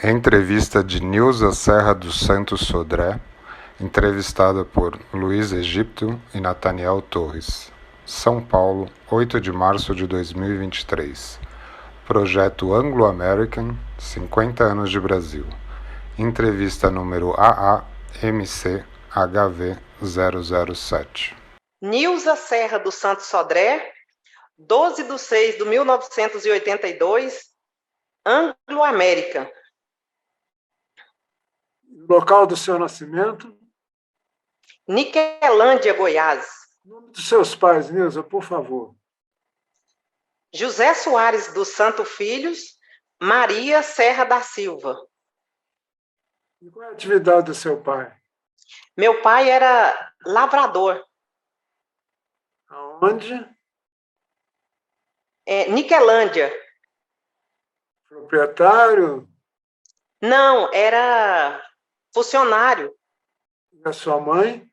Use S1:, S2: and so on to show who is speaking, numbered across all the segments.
S1: Entrevista de Nilza Serra dos Santos Sodré, entrevistada por Luiz Egipto e Nathaniel Torres. São Paulo, 8 de março de 2023. Projeto Anglo-American, 50 anos de Brasil. Entrevista número AAMC-HV007.
S2: Nilza Serra dos Santos Sodré, 12/6/1982, Anglo-American.
S3: Local do seu nascimento?
S2: Niquelândia, Goiás.
S3: O nome dos seus pais, Nilza, por favor.
S2: José Soares dos Santos Filhos, Maria Serra da Silva.
S3: E qual é a atividade do seu pai?
S2: Meu pai era lavrador.
S3: Aonde?
S2: Niquelândia.
S3: Proprietário?
S2: Não, era funcionário.
S3: E a sua mãe?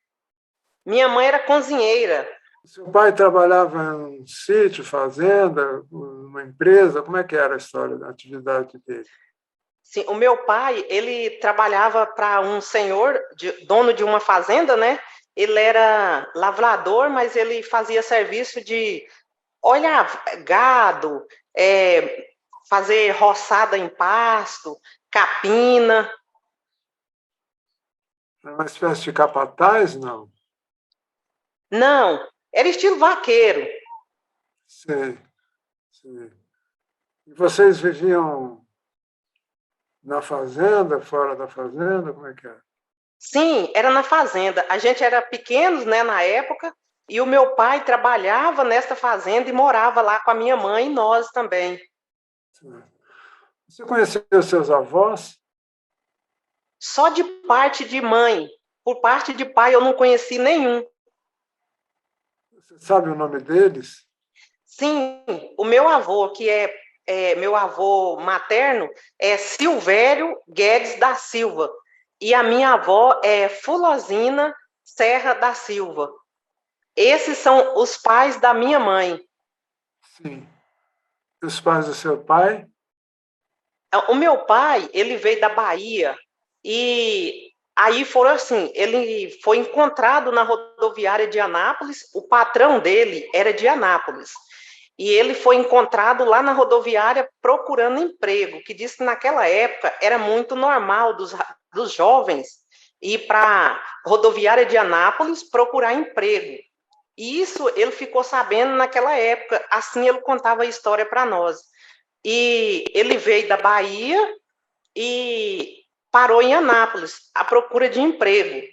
S2: Minha mãe era cozinheira.
S3: Seu pai trabalhava em um sítio, fazenda, uma empresa? Como é que era a história da atividade dele?
S2: Sim, o meu pai, ele trabalhava para um senhor, dono de uma fazenda, né? Ele era lavrador, mas ele fazia serviço de olhar gado, fazer roçada em pasto, capina.
S3: Era uma espécie de capataz, não?
S2: Não, era estilo vaqueiro.
S3: Sei, sei. E vocês viviam na fazenda, fora da fazenda? Como é que era?
S2: Sim, era na fazenda. A gente era pequenos, né, na época, e o meu pai trabalhava nesta fazenda e morava lá com a minha mãe e nós também.
S3: Você conheceu seus avós?
S2: Só de parte de mãe. Por parte de pai eu não conheci nenhum.
S3: Você sabe o nome deles?
S2: Sim, o meu avô, que é meu avô materno, é Silvério Guedes da Silva. E a minha avó é Fulozina Serra da Silva. Esses são os pais da minha mãe.
S3: Sim. E os pais do seu pai?
S2: O meu pai, ele veio da Bahia e aí foram assim, ele foi encontrado na rodoviária de Anápolis, o patrão dele era de Anápolis. E ele foi encontrado lá na rodoviária procurando emprego, que disse que naquela época era muito normal dos jovens ir para a rodoviária de Anápolis procurar emprego. E isso ele ficou sabendo naquela época, assim ele contava a história para nós. E ele veio da Bahia e parou em Anápolis à procura de emprego.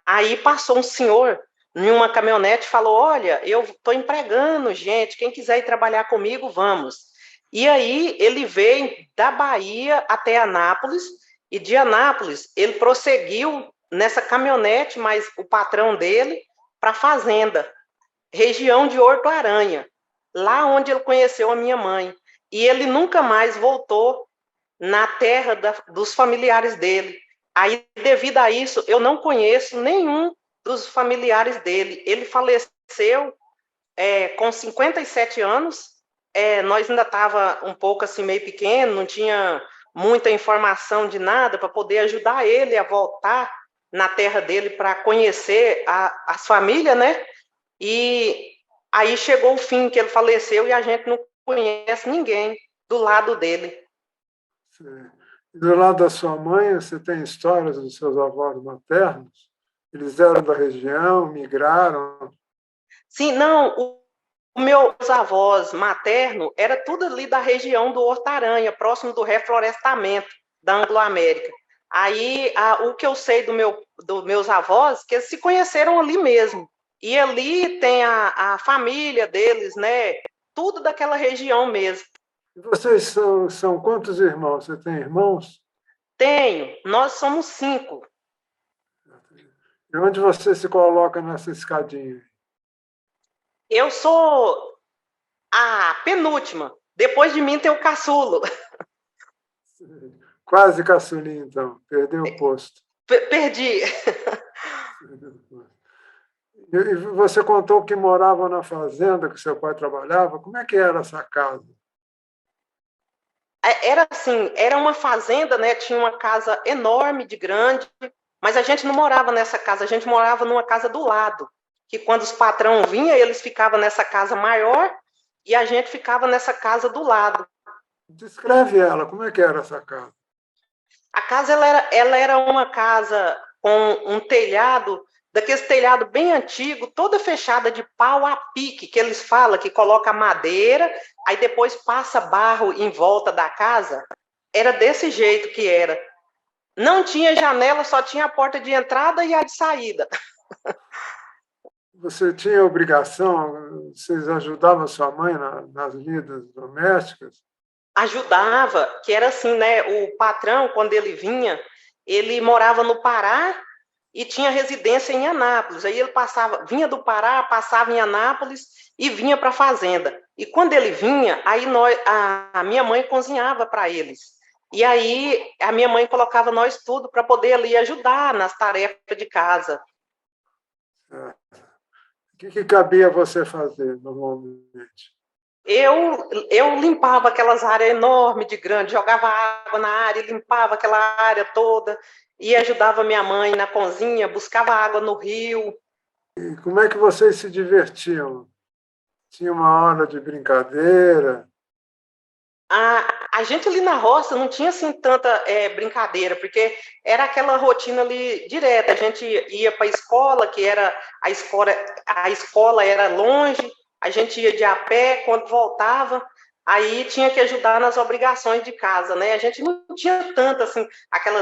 S2: Aí passou um senhor em uma caminhonete e falou: Olha, eu estou empregando gente, quem quiser ir trabalhar comigo, vamos. E aí ele veio da Bahia até Anápolis, e de Anápolis ele prosseguiu nessa caminhonete, mas o patrão dele, para a fazenda, região de Horto Aranha, lá onde ele conheceu a minha mãe. E ele nunca mais voltou na terra dos familiares dele. Aí, devido a isso, eu não conheço nenhum dos familiares dele. Ele faleceu com 57 anos. Nós ainda estava um pouco assim, meio pequeno, não tinha muita informação de nada para poder ajudar ele a voltar na terra dele para conhecer as famílias, né? E aí chegou o fim que ele faleceu e a gente não conhece ninguém do lado dele.
S3: Sim. E do lado da sua mãe, você tem histórias dos seus avós maternos? Eles eram da região, migraram?
S2: Sim, não, meus avós materno era tudo ali da região do Horto-Aranha, próximo do reflorestamento da Anglo-América. Aí, o que eu sei dos meus avós, que eles se conheceram ali mesmo. E ali tem a família deles, né? Tudo daquela região mesmo.
S3: E vocês são quantos irmãos? Você tem irmãos?
S2: Tenho, nós somos 5.
S3: E onde você se coloca nessa escadinha?
S2: Eu sou a penúltima. Depois de mim tem o caçulo.
S3: Quase caçulinha, então. Perdeu o posto.
S2: Perdi.
S3: E você contou que morava na fazenda, que seu pai trabalhava. Como é que era essa casa?
S2: Era assim, era uma fazenda, né? Tinha uma casa enorme, de grande, mas a gente não morava nessa casa, a gente morava numa casa do lado, que quando os patrão vinham, eles ficavam nessa casa maior e a gente ficava nessa casa do lado.
S3: Descreve ela, como é que era essa casa?
S2: A casa ela era uma casa com um telhado, daquele telhado bem antigo, toda fechada de pau a pique, que eles falam que coloca madeira, aí depois passa barro em volta da casa. Era desse jeito que era. Não tinha janela, só tinha a porta de entrada e a de saída.
S3: Você tinha obrigação, vocês ajudavam sua mãe nas lidas domésticas?
S2: Ajudava, que era assim, né? O patrão, quando ele vinha, ele morava no Pará e tinha residência em Anápolis. Aí ele passava, vinha do Pará, passava em Anápolis e vinha para a fazenda. E quando ele vinha, aí a minha mãe cozinhava para eles. E aí a minha mãe colocava nós tudo para poder ali ajudar nas tarefas de casa.
S3: É. O que cabia você fazer normalmente?
S2: Eu limpava aquelas áreas enormes de grande, jogava água na área, limpava aquela área toda, e ajudava minha mãe na cozinha, buscava água no rio.
S3: E como é que vocês se divertiam? Tinha uma hora de brincadeira?
S2: A gente ali na roça não tinha assim tanta brincadeira, porque era aquela rotina ali direta. A gente ia para a escola, que era a escola era longe, a gente ia de a pé, quando voltava, aí tinha que ajudar nas obrigações de casa, né? A gente não tinha tanto assim, aquela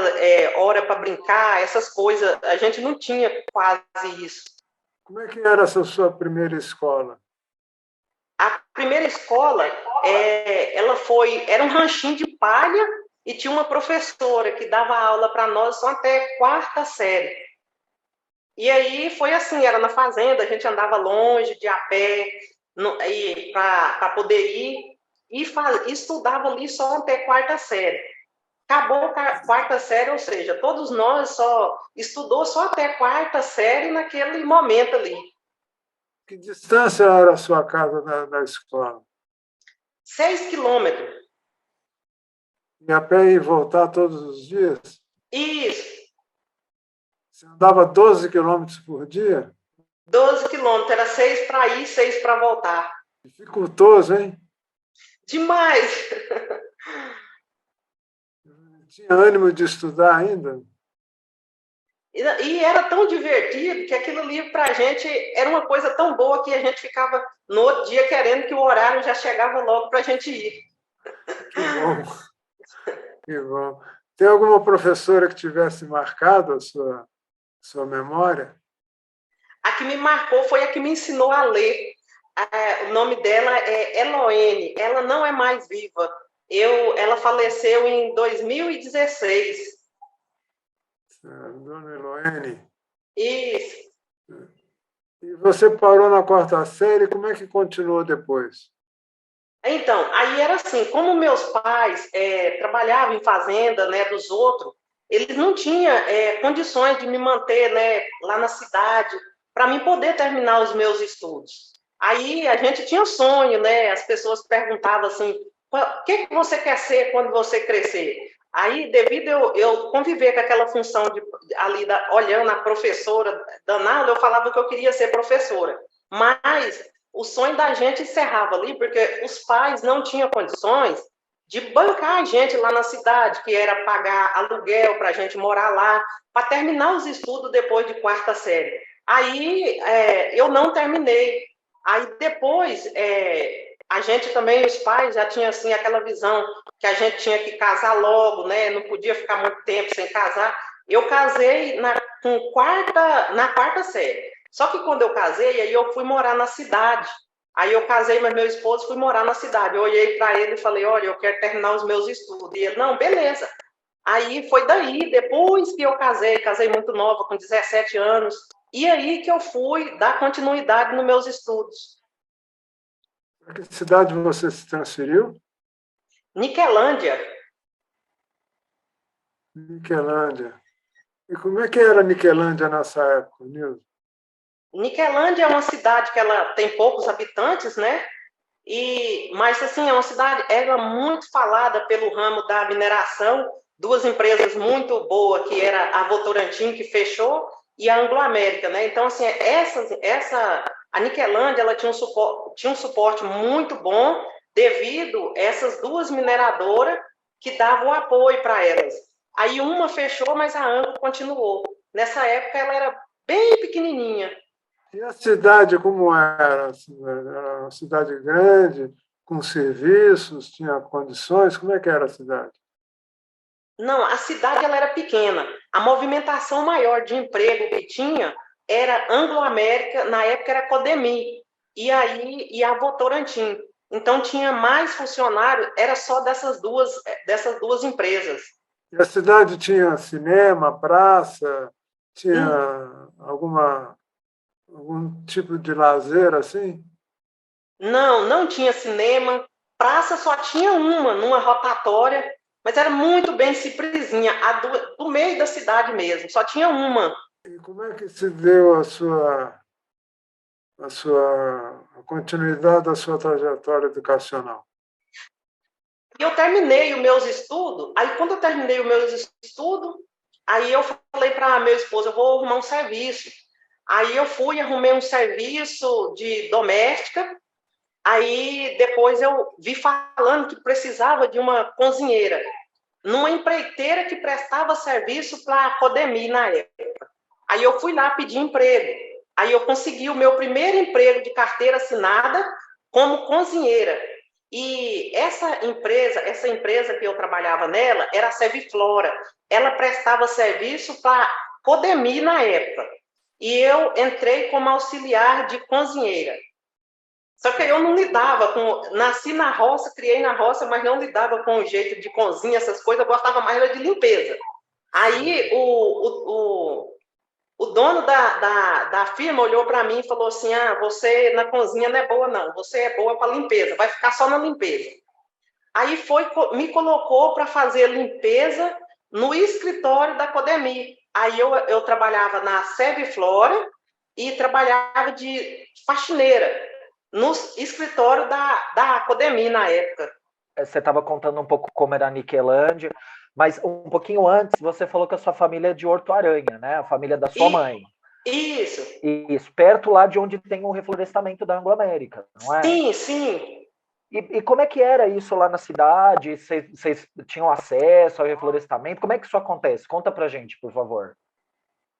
S2: hora para brincar, essas coisas, a gente não tinha quase isso.
S3: Como é que era essa sua primeira escola?
S2: A primeira escola, era um ranchinho de palha e tinha uma professora que dava aula para nós só até quarta série. E aí foi assim, era na fazenda, a gente andava longe, de a pé, para poder ir, e estudava ali só até quarta série. Acabou a quarta série, ou seja, todos nós só estudou só até quarta série naquele momento ali.
S3: Que distância era a sua casa da escola?
S2: 6 quilômetros.
S3: E a pé e voltar todos os dias?
S2: Isso.
S3: Você andava 12 quilômetros por dia?
S2: 12 quilômetros, era 6 para ir, 6 para voltar.
S3: Dificultoso, hein?
S2: Demais!
S3: Tinha ânimo de estudar ainda?
S2: E era tão divertido que aquilo ali para a gente era uma coisa tão boa que a gente ficava no outro dia querendo que o horário já chegava logo para a gente ir.
S3: Que bom, que bom. Tem alguma professora que tivesse marcado a sua memória?
S2: A que me marcou foi a que me ensinou a ler. O nome dela é Eloene. Ela não é mais viva. Ela faleceu em 2016.
S3: Dona Eloene.
S2: Isso.
S3: E você parou na quarta série, como é que continuou depois?
S2: Então, aí era assim, como meus pais trabalhavam em fazenda, né, dos outros, eles não tinham condições de me manter, né, lá na cidade, para mim poder terminar os meus estudos. Aí a gente tinha sonho, né, as pessoas perguntavam assim, o que você quer ser quando você crescer? Aí, devido eu conviver com aquela função ali, olhando a professora danada, eu falava que eu queria ser professora. Mas o sonho da gente encerrava ali, porque os pais não tinham condições de bancar a gente lá na cidade, que era pagar aluguel para a gente morar lá, para terminar os estudos depois de quarta série. Aí eu não terminei. Aí depois, a gente também, os pais, já tinham assim, aquela visão que a gente tinha que casar logo, né? Não podia ficar muito tempo sem casar. Eu casei na quarta série. Só que quando eu casei, aí eu fui morar na cidade. Aí eu casei, mas meu esposo fui morar na cidade. Eu olhei para ele e falei, olha, eu quero terminar os meus estudos. E ele, não, beleza. Aí foi daí, depois que eu casei muito nova, com 17 anos, e aí que eu fui dar continuidade nos meus estudos.
S3: Para que cidade você se transferiu?
S2: Niquelândia.
S3: Niquelândia. E como é que era Niquelândia nessa época, Nilson?
S2: Niquelândia é uma cidade que ela tem poucos habitantes, né? Mas assim, é uma cidade, era muito falada pelo ramo da mineração, duas empresas muito boas, que era a Votorantim, que fechou, e a Anglo-América, né? Então, assim, a Niquelândia, ela tinha um suporte muito bom devido a essas duas mineradoras que davam apoio para elas. Aí uma fechou, mas a Anglo continuou. Nessa época, ela era bem pequenininha.
S3: E a cidade como era? Era uma cidade grande, com serviços, tinha condições? Como é que era a cidade?
S2: Não, a cidade ela era pequena. A movimentação maior de emprego que tinha era Anglo-América, na época era Codemi, e a Votorantim. Então tinha mais funcionários, era só dessas duas empresas.
S3: E a cidade tinha cinema, praça, tinha
S2: Hum,
S3: algum tipo de lazer assim?
S2: Não, não tinha cinema, praça só tinha uma, numa rotatória, mas era muito bem simplesinha, do meio da cidade mesmo, só tinha uma.
S3: E como é que se deu a continuidade da sua trajetória educacional?
S2: E eu terminei os meus estudos, aí quando eu terminei os meus estudos, aí eu falei para meu esposo, eu vou arrumar um serviço. Aí eu fui, arrumei um serviço de doméstica, aí depois eu vi falando que precisava de uma cozinheira, numa empreiteira que prestava serviço para a Codemi na época. Aí eu fui lá pedir emprego. Aí eu consegui o meu primeiro emprego de carteira assinada como cozinheira. E essa empresa que eu trabalhava nela era a Serviflora. Ela prestava serviço para Codemi na época. E eu entrei como auxiliar de cozinheira. Só que eu não lidava com. Nasci na roça, criei na roça, mas não lidava com o jeito de cozinha, essas coisas, eu gostava mais de limpeza. Aí o dono da firma olhou para mim e falou assim: ah, você na cozinha não é boa, não, você é boa para limpeza, vai ficar só na limpeza. Aí me colocou para fazer limpeza no escritório da Codemi. Aí eu trabalhava na Serviflora e trabalhava de faxineira no escritório da Codemi na época.
S4: Você estava contando um pouco como era a Niquelândia, mas um pouquinho antes você falou que a sua família é de Horto Aranha, né? A família da sua mãe.
S2: Isso.
S4: Isso, perto lá de onde tem o reflorestamento da Anglo-América, não é?
S2: Sim, sim.
S4: E como é que era isso lá na cidade? Vocês tinham acesso ao reflorestamento? Como é que isso acontece? Conta pra gente, por favor.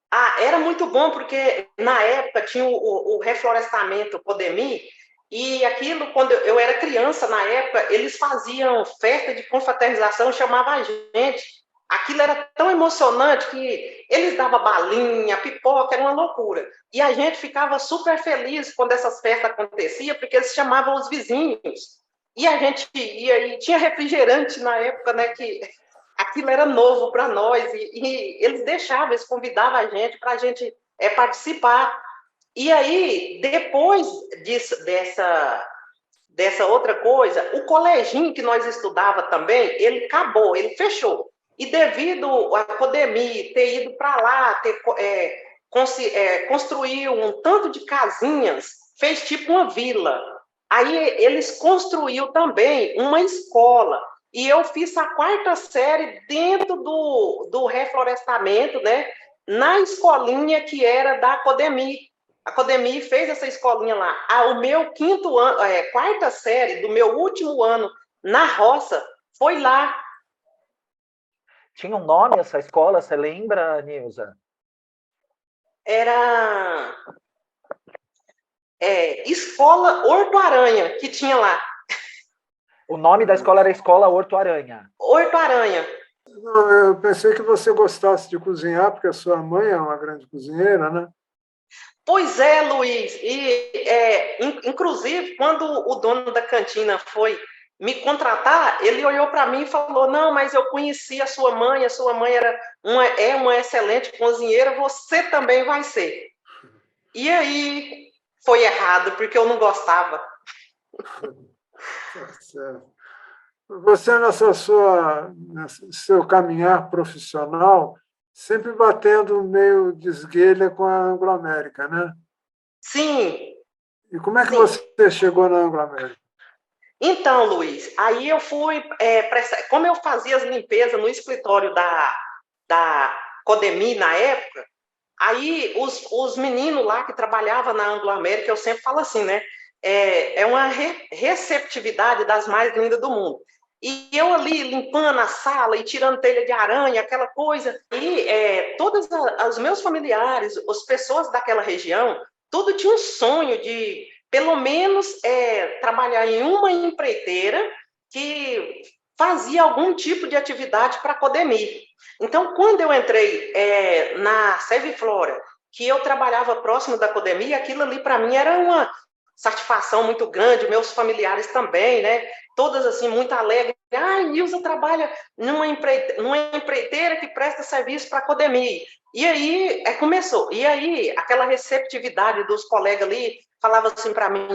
S2: Ah, era muito bom porque na época tinha o reflorestamento Codemi e aquilo, quando eu era criança na época, eles faziam festa de confraternização, chamavam a gente. Aquilo era tão emocionante que eles davam balinha, pipoca, era uma loucura. E a gente ficava super feliz quando essas festas aconteciam, porque eles chamavam os vizinhos. E a gente ia, e tinha refrigerante na época, né, que aquilo era novo para nós, e eles deixavam, eles convidavam a gente para a gente participar. E aí, depois dessa outra coisa, o coleginho que nós estudava também, ele acabou, ele fechou. E devido a Codemi ter ido para lá, construiu um tanto de casinhas, fez tipo uma vila. Aí eles construíram também uma escola. E eu fiz a quarta série dentro do reflorestamento, né? Na escolinha que era da Codemi. A Codemi fez essa escolinha lá. O meu quinto ano, quarta série do meu último ano na roça foi lá.
S4: Tinha um nome essa escola, você lembra, Nilza?
S2: Era Escola Horto Aranha, que tinha lá.
S4: O nome da escola era Escola Horto Aranha.
S2: Horto Aranha.
S3: Não, eu pensei que você gostasse de cozinhar, porque a sua mãe é uma grande cozinheira, né?
S2: Pois é, Luiz. Inclusive, quando o dono da cantina foi me contratar, ele olhou para mim e falou: não, mas eu conheci a sua mãe era uma excelente cozinheira, você também vai ser. E aí foi errado, porque eu não gostava.
S3: Tá certo. Você, nesse seu caminhar profissional, sempre batendo meio de esguelha com a Anglo-América, né?
S2: Sim,
S3: E como é que
S2: sim.
S3: você chegou na Anglo-América?
S2: Então, Luiz, aí eu fui, como eu fazia as limpezas no escritório da Codemi na época, aí os meninos lá que trabalhavam na Anglo-América, eu sempre falo assim, né? É uma receptividade das mais lindas do mundo. E eu ali limpando a sala e tirando telha de aranha, aquela coisa. E todos os meus familiares, as pessoas daquela região, tudo tinha um sonho de, pelo menos, trabalhar em uma empreiteira que fazia algum tipo de atividade para a Codemir. Então, quando eu entrei na Serviflora, que eu trabalhava próximo da Codemir, aquilo ali para mim era uma satisfação muito grande, meus familiares também, né? Todas assim, muito alegres. Ah, Nilza trabalha numa empreiteira que presta serviço para a Codemir. E aí começou. E aí, aquela receptividade dos colegas ali, falava assim para mim: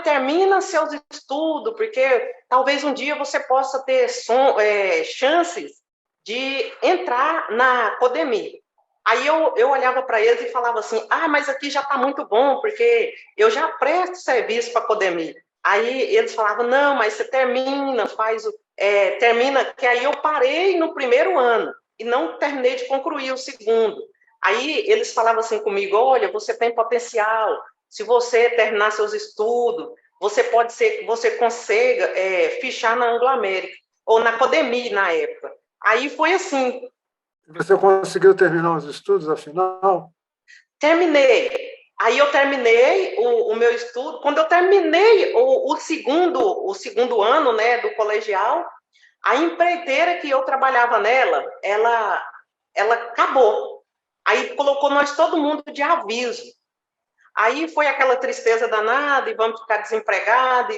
S2: termina seus estudos, porque talvez um dia você possa ter chances de entrar na Codemir. Aí eu olhava para eles e falava assim: mas aqui já está muito bom, porque eu já presto serviço para a Codemir. Aí eles falavam: não, mas você termina, termina, que aí eu parei no primeiro ano e não terminei de concluir o segundo. Aí eles falavam assim comigo: olha, você tem potencial, se você terminar seus estudos, você pode ser que você consiga fichar na Anglo-América, ou na Codemir na época. Aí foi assim.
S3: Você conseguiu terminar os estudos, afinal?
S2: Terminei. Aí eu terminei o meu estudo. Quando eu terminei o segundo ano, né, do colegial, a empreiteira que eu trabalhava nela, ela acabou. Aí colocou nós todo mundo de aviso. Aí foi aquela tristeza danada, e vamos ficar desempregados,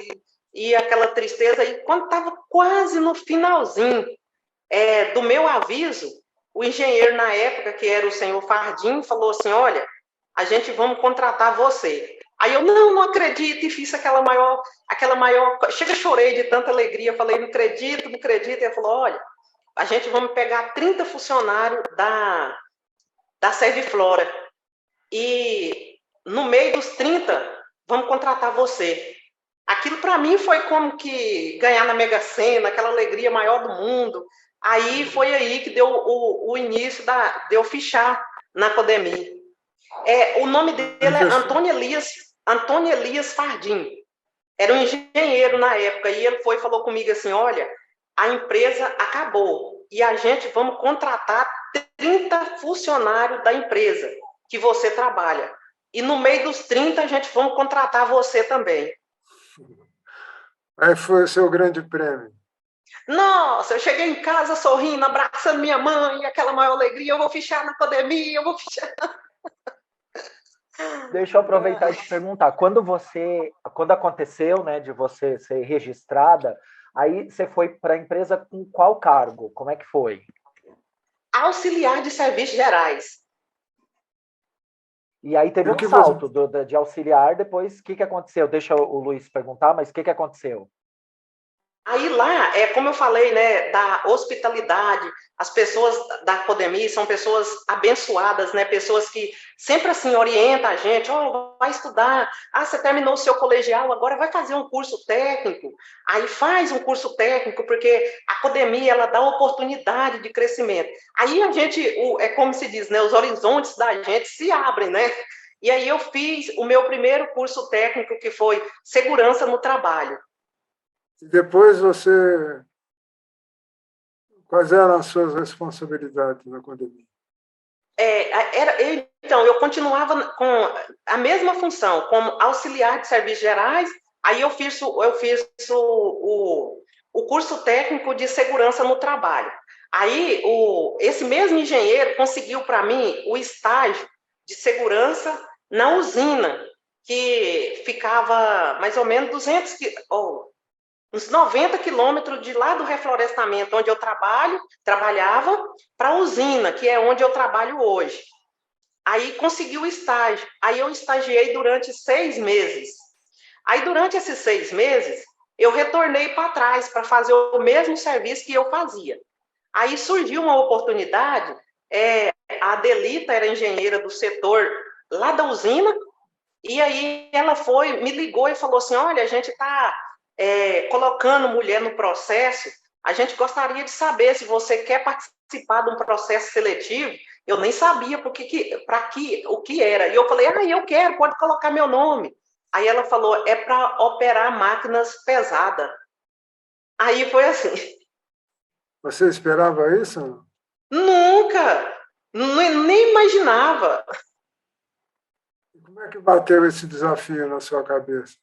S2: e aquela tristeza. E quando estava quase no finalzinho do meu aviso, o engenheiro na época, que era o senhor Fardim, falou assim: olha, a gente vamos contratar você. Aí eu não acredito, e fiz aquela maior, chega, chorei de tanta alegria, falei: não acredito. E ele falou: olha, a gente vamos pegar 30 funcionários da Serviflora e no meio dos 30 vamos contratar você. Aquilo para mim foi como que ganhar na Mega Sena, aquela alegria maior do mundo. Aí foi aí que deu o início de eu fichar na Codemir. O nome dele é Antônio Elias Fardim. Era um engenheiro na época, e ele falou comigo assim: olha, a empresa acabou e a gente vamos contratar 30 funcionários da empresa que você trabalha. E no meio dos 30 a gente vamos contratar você também.
S3: Aí foi o seu grande prêmio.
S2: Nossa, eu cheguei em casa sorrindo, abraçando minha mãe, aquela maior alegria: eu vou fichar na Codemir, eu vou fichar.
S4: Deixa eu aproveitar e te perguntar, quando aconteceu, né, de você ser registrada, aí você foi para a empresa com qual cargo? Como é que foi?
S2: Auxiliar de serviços gerais.
S4: E aí teve um salto de auxiliar, depois o que aconteceu? Deixa o Luiz perguntar, mas o que aconteceu?
S2: Aí lá, como eu falei, né, da hospitalidade, as pessoas da Codemir são pessoas abençoadas, né, pessoas que sempre assim orientam a gente: vai estudar, você terminou o seu colegial, agora vai fazer um curso técnico. Aí faz um curso técnico, porque a Codemir, ela dá oportunidade de crescimento. Aí a gente, como se diz, né, os horizontes da gente se abrem, né? E aí eu fiz o meu primeiro curso técnico, que foi Segurança no Trabalho.
S3: E depois quais eram as suas responsabilidades na Codemir?
S2: Então, eu continuava com a mesma função, como auxiliar de serviços gerais. Aí eu fiz o curso técnico de segurança no trabalho. Aí esse mesmo engenheiro conseguiu para mim o estágio de segurança na usina, que ficava mais ou menos uns 90 quilômetros de lá do reflorestamento, onde eu trabalhava, para a usina, que é onde eu trabalho hoje. Aí consegui o estágio. Aí eu estagiei durante 6 meses. Aí, durante esses 6 meses, eu retornei para trás para fazer o mesmo serviço que eu fazia. Aí surgiu uma oportunidade, a Adelita era engenheira do setor lá da usina, e aí ela me ligou e falou assim: olha, a gente está colocando mulher no processo, a gente gostaria de saber se você quer participar de um processo seletivo. Eu nem sabia o que era. E eu falei, eu quero, pode colocar meu nome. Aí ela falou, é para operar máquinas pesadas. Aí foi assim.
S3: Você esperava isso?
S2: Nunca! Nem imaginava.
S3: Como é que bateu esse desafio na sua cabeça?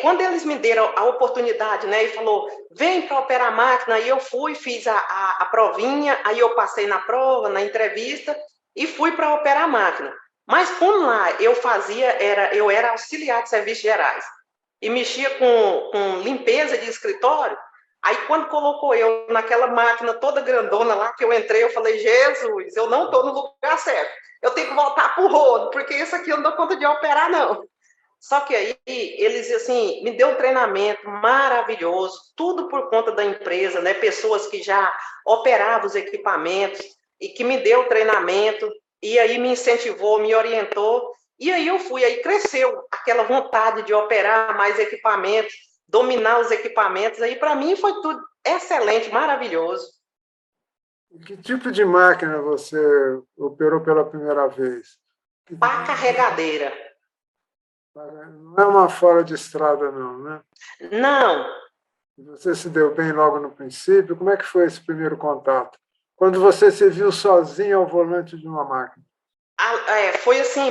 S2: Quando eles me deram a oportunidade, né, e falou, vem para operar a máquina, aí eu fui, fiz a provinha, aí eu passei na prova, na entrevista, e fui para operar a máquina. Mas como lá eu era auxiliar de serviços gerais, e mexia com limpeza de escritório, aí quando colocou eu naquela máquina toda grandona lá, que eu entrei, eu falei, Jesus, eu não estou no lugar certo, eu tenho que voltar para o rodo, porque isso aqui eu não dou conta de operar, não. Só que aí eles, assim, me deu um treinamento maravilhoso, tudo por conta da empresa, né? Pessoas que já operavam os equipamentos e que me deu treinamento, e aí me incentivou, me orientou, e aí eu fui, aí cresceu aquela vontade de operar mais equipamentos, dominar os equipamentos, aí para mim foi tudo excelente, maravilhoso.
S3: E que tipo de máquina você operou pela primeira vez?
S2: Pá carregadeira.
S3: Não é uma fora de estrada, não, né?
S2: Não.
S3: Você se deu bem logo no princípio. Como é que foi esse primeiro contato? Quando você se viu sozinho ao volante de uma máquina?
S2: Foi assim,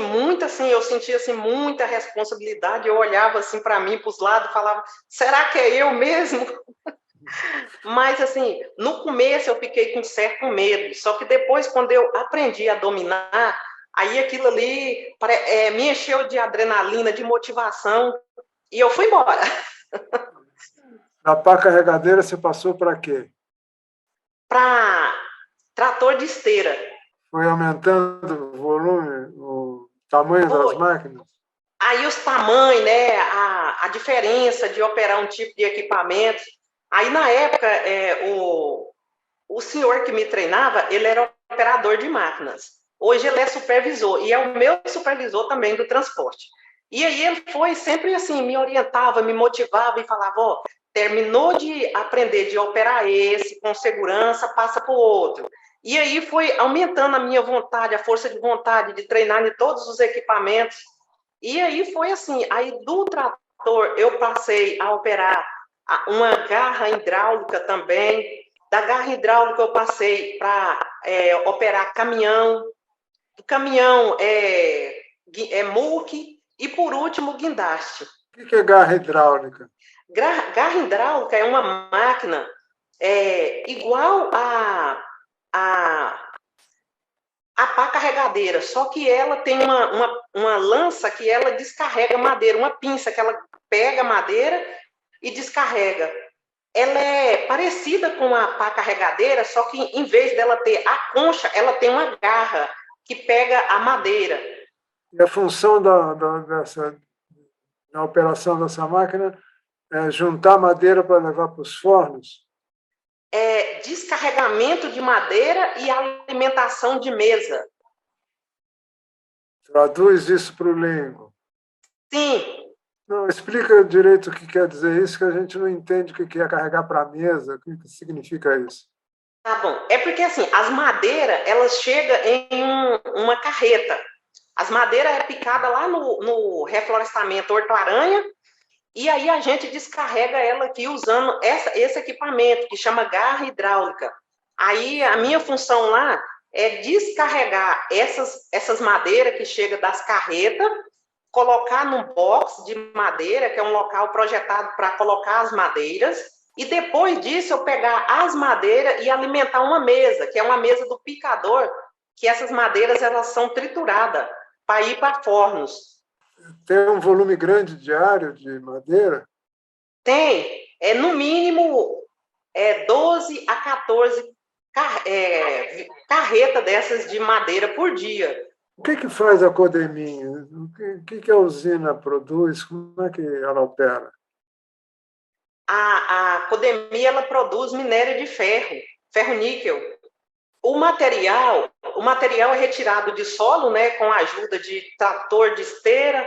S2: eu senti assim, muita responsabilidade, eu olhava assim para mim, para os lados, falava, será que é eu mesmo? Mas assim, no começo eu fiquei com certo medo, só que depois, quando eu aprendi a dominar, aí aquilo ali me encheu de adrenalina, de motivação, e eu fui embora.
S3: Na pá carregadeira você passou para quê?
S2: Para trator de esteira.
S3: Foi aumentando o volume, o tamanho das máquinas?
S2: Aí os tamanhos, né, a diferença de operar um tipo de equipamento. Aí, na época, o senhor que me treinava, ele era operador de máquinas. Hoje ele é supervisor, e é o meu supervisor também do transporte. E aí ele foi sempre assim, me orientava, me motivava e falava, terminou de aprender de operar esse, com segurança, passa para o outro. E aí foi aumentando a minha vontade, a força de vontade de treinar em todos os equipamentos. E aí foi assim, aí do trator eu passei a operar uma garra hidráulica também. Da garra hidráulica eu passei para operar caminhão. Do caminhão mulk e, por último, guindaste.
S3: O que é garra hidráulica?
S2: Garra hidráulica é uma máquina igual a pá carregadeira, só que ela tem uma lança que ela descarrega madeira, uma pinça que ela pega madeira e descarrega. Ela é parecida com a pá carregadeira, só que em vez dela ter a concha, ela tem uma garra que pega a madeira.
S3: E a função da operação dessa máquina é juntar madeira para levar para os fornos?
S2: Descarregamento de madeira e alimentação de mesa.
S3: Traduz isso para o leigo.
S2: Sim.
S3: Não, explica direito o que quer dizer isso, que a gente não entende o que é carregar para a mesa, o que significa isso.
S2: Tá bom. É porque, assim, as madeiras, elas chegam em uma carreta. As madeiras é picada lá no reflorestamento Horto-Aranha, e aí a gente descarrega ela aqui usando esse equipamento, que chama garra hidráulica. Aí a minha função lá é descarregar essas madeiras que chegam das carretas, colocar num box de madeira, que é um local projetado para colocar as madeiras, e depois disso eu pegar as madeiras e alimentar uma mesa, que é uma mesa do picador, que essas madeiras elas são trituradas para ir para fornos.
S3: Tem um volume grande diário de madeira?
S2: Tem. No mínimo 12 a 14 carreta dessas de madeira por dia.
S3: O que faz a Codemin? O que a usina produz? Como é que ela opera?
S2: A Codemia ela produz minério de ferro-níquel. O material é retirado de solo, né, com a ajuda de trator de esteira,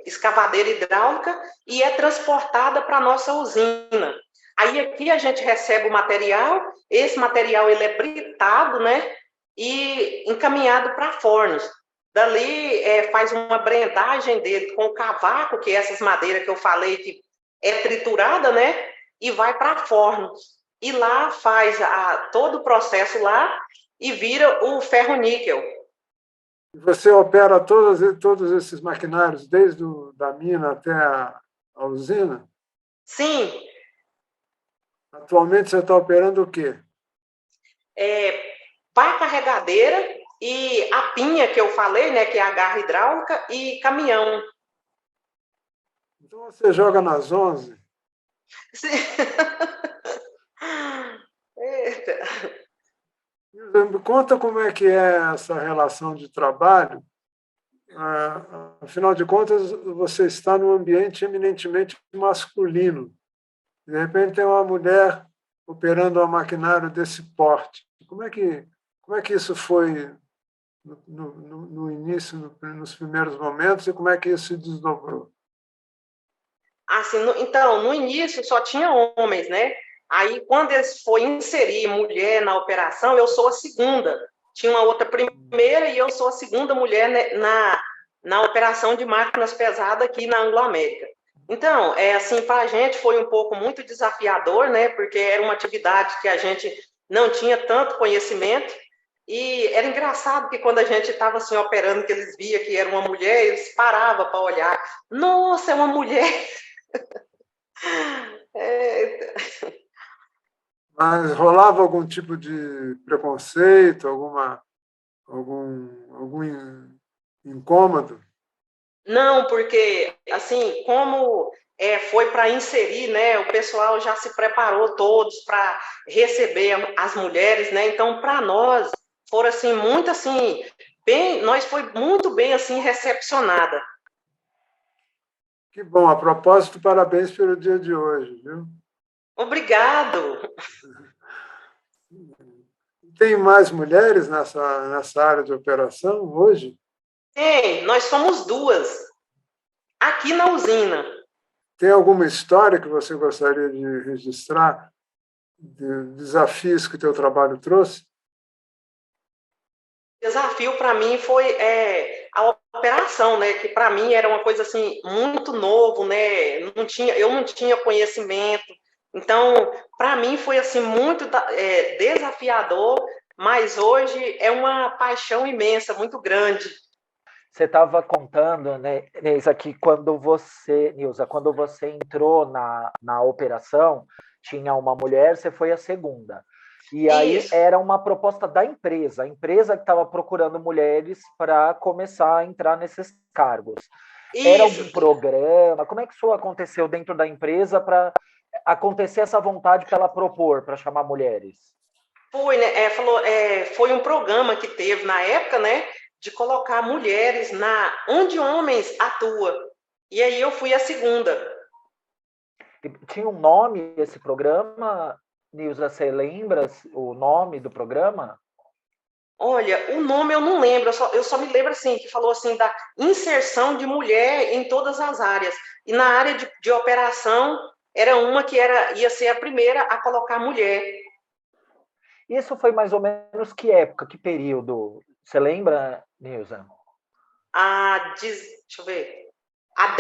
S2: escavadeira hidráulica e é transportada para a nossa usina. Aí aqui a gente recebe o material, esse material ele é britado, né, e encaminhado para fornos. Dali faz uma brendagem dele com o cavaco, que é essas madeiras que eu falei que é triturada, né, e vai para fornos. E lá faz todo o processo lá e vira o ferro-níquel.
S3: Você opera todos esses maquinários, desde da mina até a usina?
S2: Sim.
S3: Atualmente você está operando o quê?
S2: Pá carregadeira e a pinha que eu falei, né, que é a garra hidráulica e caminhão.
S3: Então você joga nas 11?
S2: Sim. Eita.
S3: Me conta como é que é essa relação de trabalho. Afinal de contas, você está num ambiente eminentemente masculino. De repente tem uma mulher operando um maquinário desse porte. Como é que isso foi no início, nos primeiros momentos, e como é que isso se desdobrou?
S2: Assim, então, no início só tinha homens, né? Aí, quando eles foram inserir mulher na operação, eu sou a segunda. Tinha uma outra primeira e eu sou a segunda mulher, né, na operação de máquinas pesadas aqui na Anglo-América. Então, assim, para a gente foi um pouco muito desafiador, né? Porque era uma atividade que a gente não tinha tanto conhecimento. E era engraçado que quando a gente estava assim operando, que eles via que era uma mulher, eles paravam para olhar. Nossa, é uma mulher! É,
S3: Mas rolava algum tipo de preconceito, algum incômodo?
S2: não, porque, assim, como foi para inserir, né, o pessoal já se preparou todos para receber as mulheres, né, então, para nós, foram, assim, muito, assim, bem, nós foi muito bem, assim, recepcionada.
S3: Que bom. A propósito, parabéns pelo dia de hoje, viu?
S2: Obrigado.
S3: Tem mais mulheres nessa área de operação hoje?
S2: Tem, nós somos duas, aqui na usina.
S3: Tem alguma história que você gostaria de registrar, de desafios que o teu trabalho trouxe?
S2: Desafio para mim foi a operação, né? Que para mim era uma coisa assim muito novo, né? Eu não tinha conhecimento. Então, para mim foi assim muito desafiador, mas hoje é uma paixão imensa, muito grande.
S4: Você estava contando, né, Neisa, que Nilza, quando você entrou na operação, tinha uma mulher, você foi a segunda. E aí
S2: Isso,
S4: era uma proposta da empresa, a empresa que estava procurando mulheres para começar a entrar nesses cargos. Era
S2: isso.
S4: algum programa? Como é que isso aconteceu dentro da empresa para acontecer essa vontade para ela propor, para chamar mulheres?
S2: Foi, né? Foi um programa que teve na época, né? De colocar mulheres onde homens atuam. E aí eu fui a segunda.
S4: Tinha um nome esse programa, Nilza, você lembra o nome do programa?
S2: Olha, o nome eu não lembro, eu só me lembro assim, que falou assim da inserção de mulher em todas as áreas. E na área de operação era uma que ia ser a primeira a colocar mulher.
S4: Isso foi mais ou menos que época, que período? Você lembra, Nilza?
S2: Deixa eu ver, há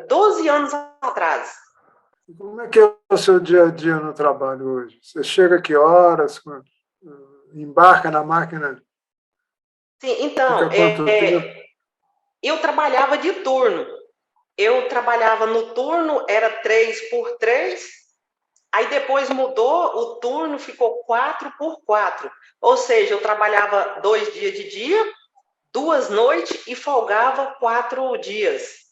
S2: 12 anos atrás.
S3: Como é que é o seu dia a dia no trabalho hoje? Você chega a que horas? Embarca na máquina?
S2: Sim,
S3: Fica
S2: então,
S3: quanto tempo?
S2: eu trabalhava de turno. Eu trabalhava no turno, era 3 por 3. Aí depois mudou o turno, ficou 4 por 4. Ou seja, eu trabalhava 2 dias de dia, 2 noites e folgava 4 dias.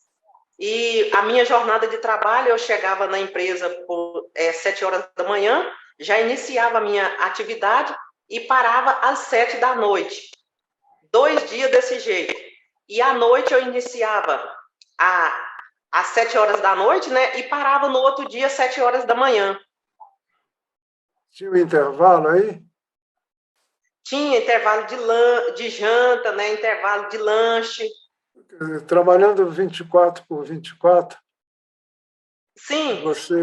S2: E a minha jornada de trabalho, eu chegava na empresa por 7 horas da manhã, já iniciava a minha atividade e parava às 7 da noite. 2 dias desse jeito. E à noite eu iniciava às 7 horas da noite, né? E parava no outro dia às 7 horas da manhã.
S3: Tinha um intervalo aí?
S2: Tinha intervalo de janta, né? Intervalo de lanche.
S3: Trabalhando 24 por 24,
S2: Sim,
S3: você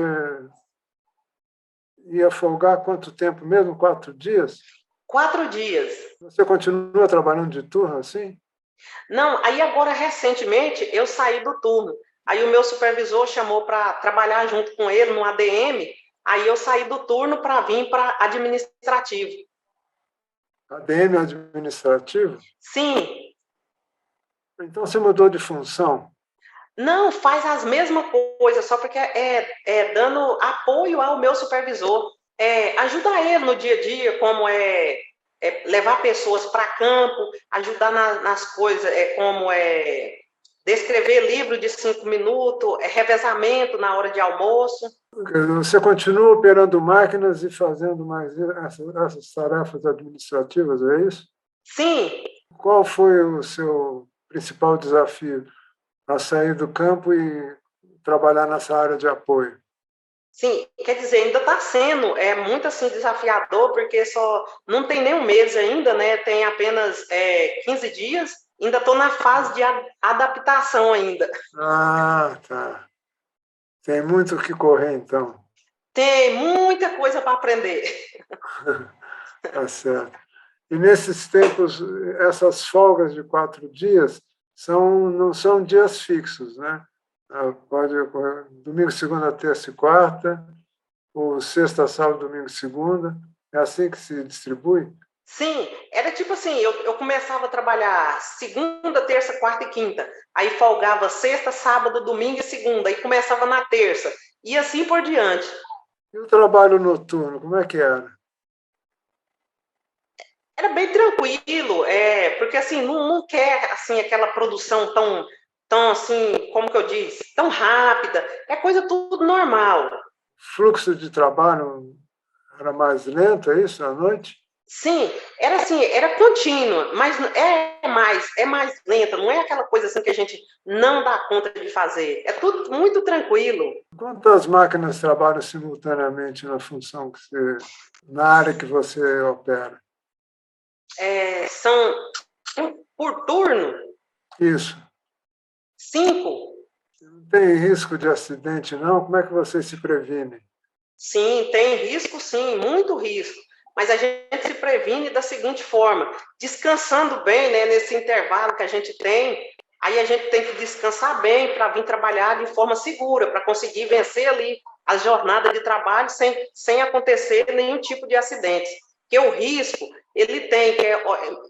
S3: ia folgar quanto tempo mesmo? 4 dias?
S2: 4 dias.
S3: Você continua trabalhando de turno assim?
S2: Não, aí agora, recentemente, eu saí do turno. Aí o meu supervisor chamou para trabalhar junto com ele no ADM, aí eu saí do turno para vir para administrativo.
S3: ADM administrativo?
S2: Sim,
S3: Então você mudou de função?
S2: não, faz as mesmas coisas, só porque dando apoio ao meu supervisor. Ajudar ele no dia a dia, como levar pessoas para campo, ajudar nas coisas, como descrever livro de 5 minutos, revezamento na hora de almoço.
S3: Você continua operando máquinas e fazendo mais essas tarefas administrativas, é isso?
S2: Sim,
S3: Qual foi o seu principal desafio a sair do campo e trabalhar nessa área de apoio?
S2: sim, quer dizer, ainda está sendo muito assim desafiador, porque só não tem nem um mês ainda, né? Tem apenas 15 dias. Ainda estou na fase de adaptação ainda.
S3: Ah, tá. Tem muito o que correr, então.
S2: Tem muita coisa para aprender.
S3: Tá certo. E nesses tempos, essas folgas de 4 dias não são dias fixos, né? Pode ocorrer domingo, segunda, terça e quarta, ou sexta, sábado, domingo e segunda. É assim que se distribui?
S2: Sim, era tipo assim, eu começava a trabalhar segunda, terça, quarta e quinta. Aí folgava sexta, sábado, domingo e segunda. Aí começava na terça. E assim por diante.
S3: E o trabalho noturno, como é que era?
S2: Era bem tranquilo, porque assim, não quer assim aquela produção tão assim, como que eu disse, tão rápida. É coisa tudo normal.
S3: Fluxo de trabalho era mais lento, é isso, à noite?
S2: Sim, era assim, era contínua, mas é mais lenta, não é aquela coisa assim que a gente não dá conta de fazer. É tudo muito tranquilo.
S3: Quantas máquinas trabalham simultaneamente na área que você opera?
S2: São por turno
S3: Isso.
S2: 5.
S3: Não tem risco de acidente, não? Como é que você se previne?
S2: Sim, tem risco, sim, muito risco. Mas a gente se previne da seguinte forma: descansando bem, né, nesse intervalo que a gente tem. Aí a gente tem que descansar bem para vir trabalhar de forma segura, para conseguir vencer ali a jornada de trabalho sem acontecer nenhum tipo de acidente. Porque o risco, ele tem,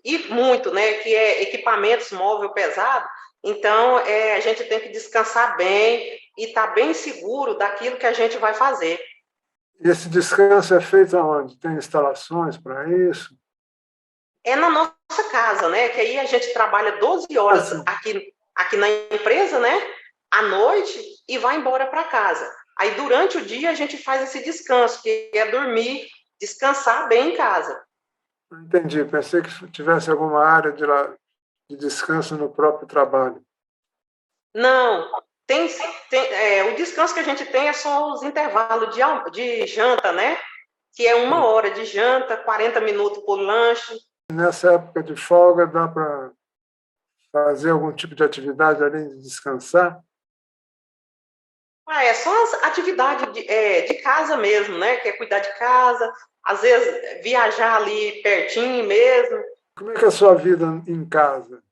S2: e muito, né, que é equipamentos móvel pesado. Então, a gente tem que descansar bem e estar bem seguro daquilo que a gente vai fazer.
S3: E esse descanso é feito aonde? Tem instalações para isso?
S2: É na nossa casa, né? Que aí a gente trabalha 12 horas
S3: Assim,
S2: aqui na empresa, né? À noite e vai embora para casa. Aí durante o dia a gente faz esse descanso, que é dormir, descansar bem em casa.
S3: não entendi. Pensei que tivesse alguma área de descanso no próprio trabalho.
S2: Não, o descanso que a gente tem é só os intervalos de janta, né? Que é 1 hora de janta, 40 minutos por lanche.
S3: Nessa época de folga, dá para fazer algum tipo de atividade além de descansar?
S2: É só as atividades de casa mesmo, né? Que é cuidar de casa, às vezes viajar ali pertinho mesmo.
S3: Como é que é a sua vida em casa?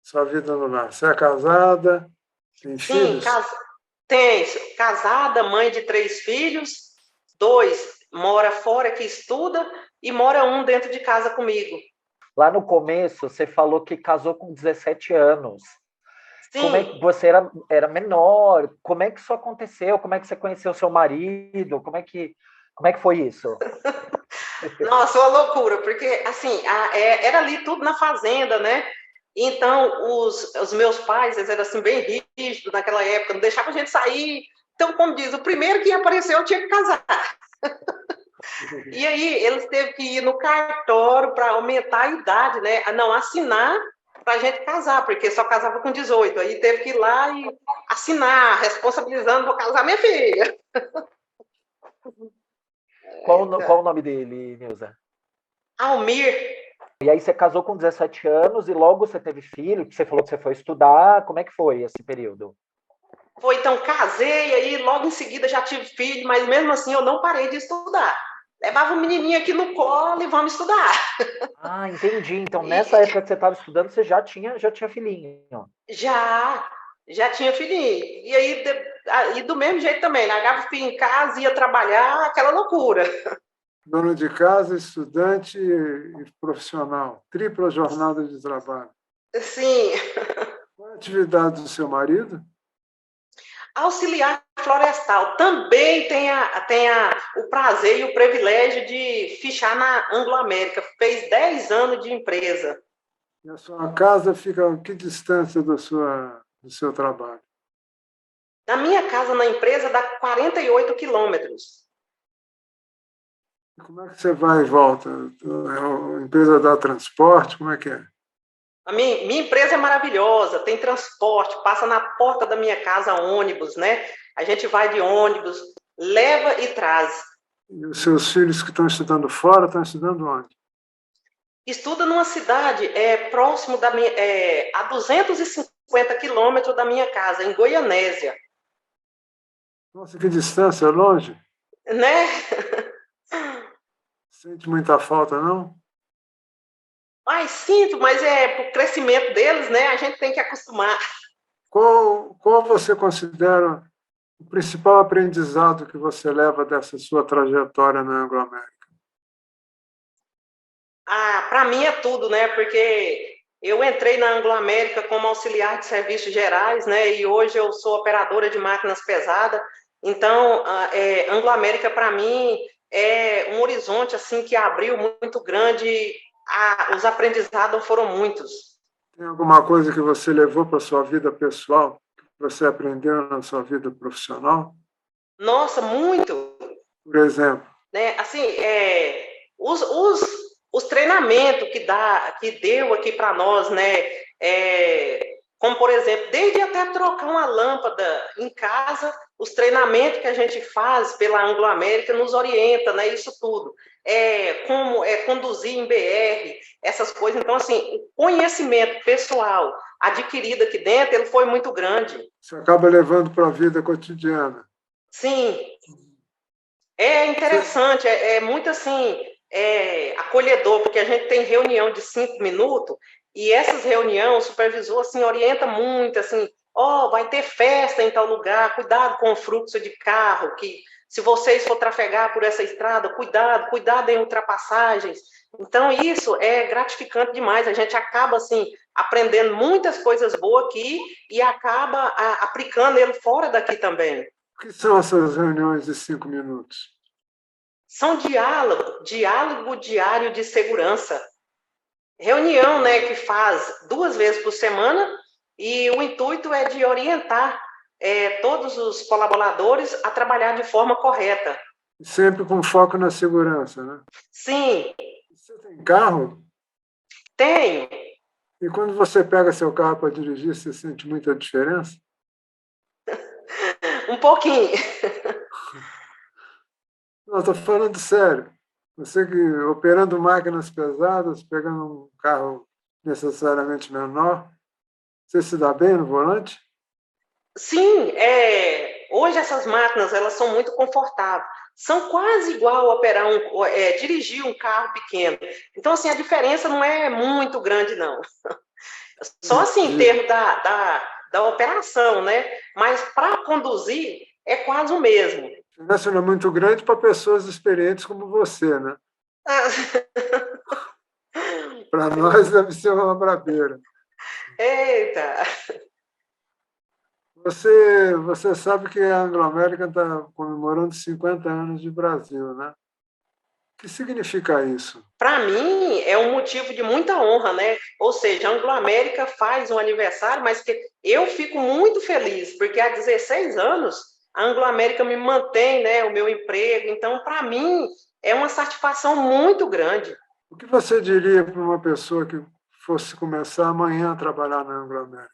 S3: Sua vida no lar? Você é casada? Tem
S2: Sim,
S3: filhos?
S2: tem casada, mãe de 3 filhos, 2 mora fora que estuda e mora um dentro de casa comigo.
S4: Lá no começo, você falou que casou com 17 anos. Como é
S2: Sim,
S4: que você era menor? Como é que isso aconteceu? Como é que você conheceu seu marido? Como é que foi isso?
S2: nossa, uma loucura, porque assim, era ali tudo na fazenda, né? Então, os meus pais, eles eram assim, bem rígidos naquela época, não deixavam a gente sair. Então, como diz, o primeiro que apareceu eu tinha que casar. E aí, eles teve que ir no cartório para aumentar a idade, né? Não, assinar para a gente casar, porque só casava com 18. Aí teve que ir lá e assinar, responsabilizando para casar minha filha.
S4: Qual o nome dele, Nilza?
S2: Almir,
S4: E aí você casou com 17 anos e logo você teve filho, que você falou que você foi estudar. Como é que foi esse período?
S2: Foi, então, casei, aí logo em seguida já tive filho, mas mesmo assim eu não parei de estudar. Levava o menininho aqui no colo e vamos estudar.
S4: Ah, entendi. Então, nessa
S2: E
S4: época que você estava estudando, você já tinha filhinho.
S2: já tinha filhinho. E aí do mesmo jeito também, largava o filho em casa, ia trabalhar, aquela loucura.
S3: Dona de casa, estudante e profissional. Tripla jornada de trabalho.
S2: Sim,
S3: Qual é a atividade do seu marido?
S2: auxiliar florestal. Também tem o prazer e o privilégio de fichar na Anglo-América. Fez 10 anos de empresa.
S3: E a sua casa fica a que distância do seu trabalho?
S2: Da minha casa na empresa dá 48 quilômetros.
S3: E como é que você vai e volta? A empresa dá transporte? Como é que é?
S2: A minha empresa é maravilhosa, tem transporte, passa na porta da minha casa ônibus, né? A gente vai de ônibus, leva e traz.
S3: E os seus filhos que estão estudando fora estão estudando onde?
S2: Estuda numa cidade próximo a 250 quilômetros da minha casa, em Goianésia,
S3: Nossa, que distância, é longe?
S2: né?
S3: Sente muita falta, não?
S2: Ai, sinto, mas pro crescimento deles, né? A gente tem que acostumar.
S3: Qual você considera o principal aprendizado que você leva dessa sua trajetória na Anglo-América?
S2: Ah, para mim é tudo, né? Porque eu entrei na Anglo-América como auxiliar de serviços gerais, né? E hoje eu sou operadora de máquinas pesadas. Então, Anglo-América para mim é um horizonte assim que abriu muito grande. Os aprendizados foram muitos.
S3: Tem alguma coisa que você levou para a sua vida pessoal, que você aprendeu na sua vida profissional?
S2: Nossa, muito,
S3: Por exemplo,
S2: né? Assim, os, os, os treinamentos que deu aqui para nós, né? Como, por exemplo, desde até trocar uma lâmpada em casa, os treinamentos que a gente faz pela Anglo-América nos orienta, né? Isso tudo. Como conduzir em BR, essas coisas. Então, assim, o conhecimento pessoal adquirido aqui dentro, ele foi muito grande.
S3: você acaba levando para a vida cotidiana.
S2: Sim, é interessante, é muito assim, acolhedor, porque a gente tem reunião de 5 minutos e essas reuniões, o supervisor assim, orienta muito, assim, vai ter festa em tal lugar, cuidado com o fluxo de carro, que se vocês for trafegar por essa estrada, cuidado em ultrapassagens. Então, isso é gratificante demais, a gente acaba, assim, aprendendo muitas coisas boas aqui e acaba aplicando ele fora daqui também.
S3: O que são essas reuniões de 5 minutos?
S2: São diálogo diário de segurança. Reunião, né, que faz 2 vezes por semana e o intuito é de orientar todos os colaboradores a trabalhar de forma correta.
S3: Sempre com foco na segurança, né?
S2: Sim,
S3: Você tem carro?
S2: tem,
S3: E quando você pega seu carro para dirigir, você sente muita diferença?
S2: um pouquinho.
S3: Não, estou falando sério. Você que operando máquinas pesadas, pegando um carro necessariamente menor, você se dá bem no volante?
S2: Sim, hoje essas máquinas elas são muito confortáveis. São quase igual a dirigir um carro pequeno. Então, assim, a diferença não é muito grande, não. Só assim, em termos da operação, né? Mas para conduzir é quase o mesmo.
S3: A diferença não é muito grande para pessoas experientes como você, né? Para nós deve ser uma brabeira.
S2: Eita!
S3: Você sabe que a Anglo-América está comemorando 50 anos de Brasil, né? O que significa isso?
S2: Para mim é um motivo de muita honra, né? Ou seja, a Anglo-América faz um aniversário, mas que eu fico muito feliz, porque há 16 anos a Anglo-América me mantém, né, o meu emprego. Então, para mim, é uma satisfação muito grande.
S3: O que você diria para uma pessoa que fosse começar amanhã a trabalhar na Anglo-América?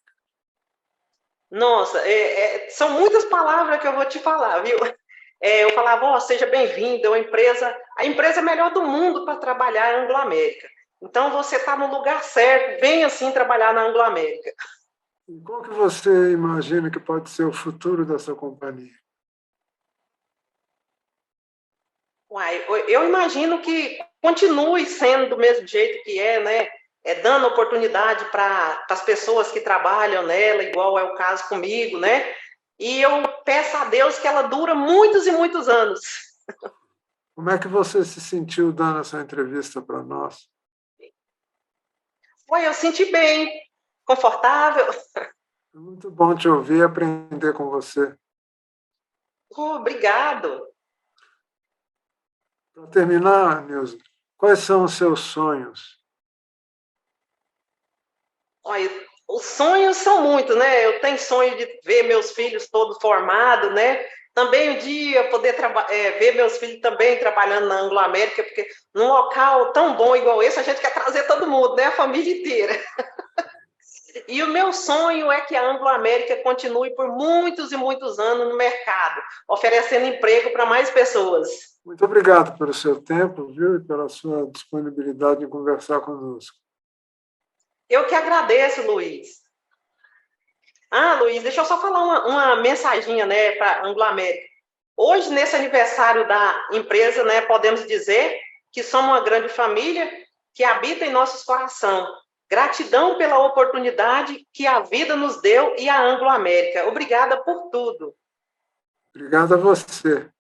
S2: Nossa, são muitas palavras que eu vou te falar, viu? Eu falava, seja bem-vindo, a empresa melhor do mundo para trabalhar é a Anglo-América. Então, você está no lugar certo, vem assim trabalhar na Anglo América.
S3: E qual que você imagina que pode ser o futuro dessa companhia?
S2: Uai, eu imagino que continue sendo do mesmo jeito que é, né? Dando oportunidade para as pessoas que trabalham nela, igual é o caso comigo, né? E eu peço a Deus que ela dura muitos e muitos anos.
S3: Como é que você se sentiu dando essa entrevista para nós?
S2: Uai, eu senti bem, confortável.
S3: É muito bom te ouvir e aprender com você.
S2: Obrigado.
S3: Para terminar, Nilson, quais são os seus sonhos?
S2: Olha, os sonhos são muitos, né? Eu tenho sonho de ver meus filhos todos formados, né? Também um dia poder ver meus filhos também trabalhando na Anglo América, porque num local tão bom igual esse, a gente quer trazer todo mundo, né? A família inteira. E o meu sonho é que a Anglo América continue por muitos e muitos anos no mercado, oferecendo emprego para mais pessoas.
S3: Muito obrigado pelo seu tempo, viu, e pela sua disponibilidade em conversar conosco.
S2: Eu que agradeço, Luiz. Luiz, deixa eu só falar uma mensaginha, né, para a Anglo América. Hoje, nesse aniversário da empresa, né, podemos dizer que somos uma grande família que habita em nossos corações. Gratidão pela oportunidade que a vida nos deu e a Anglo América. Obrigada por tudo.
S3: Obrigado a você.